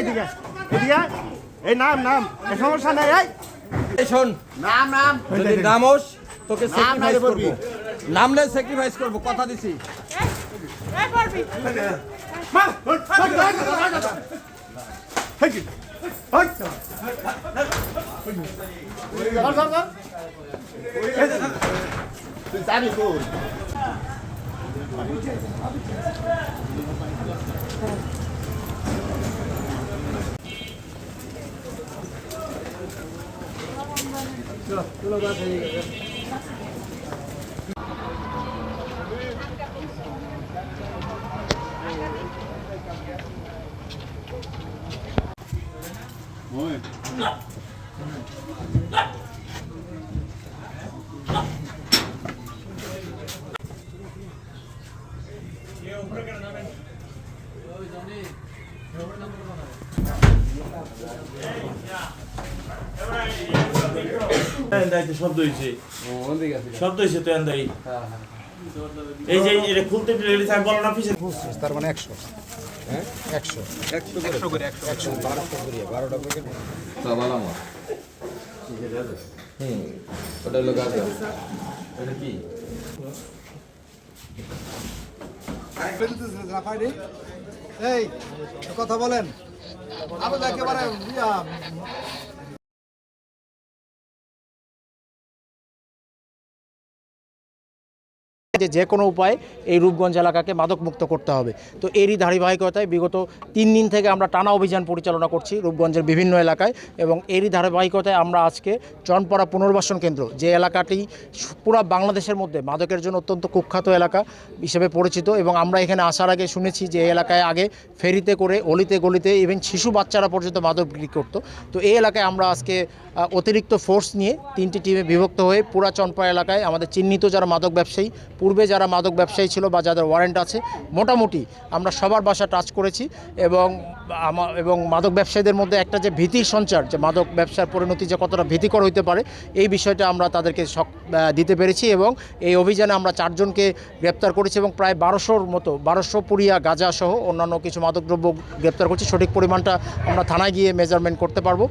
এদিকে এদিকে এই নাম নাম এই সমস্যা নাই এই শোন নাম নাম যদি নামোস তোকে স্যাক্রিফাইস করব নামলে স্যাক্রিফাইস করব কথা দিছি এই করবি মার তুই জানি তো চলো বাস হয়ে গেছে ওই শব্দ হয়েছে শব্দ হয়েছে তো এন্দাই এই যে এটা খুলতে রেডি থাক বলো না পিছে তার মানে 100 হ্যাঁ 100 করে 100 1200 করে 12টা প্যাকেট সাবালাম ওটা লোক আছে এটা কি এই কথা বলেন আপনি একেবারে যে কোনো উপায়ে এই রূপগঞ্জ এলাকাকে মাদকমুক্ত করতে হবে। তো এরই ধারাবাহিকতায় বিগত 3 দিন থেকে আমরা টানা অভিযান পরিচালনা করছি রূপগঞ্জের বিভিন্ন এলাকায় এবং এরই ধারাবাহিকতায় আমরা আজকে চনপাড়া পুনর্বাসন কেন্দ্র যে এলাকাটি পুরো বাংলাদেশের মধ্যে মাদকের জন্য অত্যন্ত কুখ্যাত এলাকা হিসেবে পরিচিত এবং আমরা এখানে আসার আগে শুনেছি যে এই এলাকায় আগে ফেরিতে করে অলিতে গলিতে ইভেন শিশু বাচ্চারা পর্যন্ত মাদক বিক্রি করতো। তো এই এলাকায় আমরা আজকে অতিরিক্ত ফোর্স নিয়ে 3টি টিমে বিভক্ত হয়ে পুরা চনপাড়া এলাকায় আমাদের চিহ্নিত যারা মাদক ব্যবসায়ী পূর্বে যারা মাদক ব্যবসায়ী ছিল বা যাদের ওয়ারেন্ট আছে মোটামুটি আমরা সবার বাসা টাচ করেছি এবং মাদক ব্যবসায়ীদের মধ্যে একটা যে ভীতির সঞ্চার যে মাদক ব্যবসার পরিণতি যে কতটা ভীতিকর হইতে পারে এই বিষয়টা আমরা তাদেরকে দিতে পেরেছি এবং এই অভিযানে আমরা 4 জনকে গ্রেপ্তার করেছি এবং প্রায় 1200-র মতো 1200 পুরিয়া গাঁজা সহ অন্যান্য কিছু মাদকদ্রব্য গ্রেপ্তার করছি। সঠিক পরিমাণটা আমরা থানায় গিয়ে মেজারমেন্ট করতে পারবো।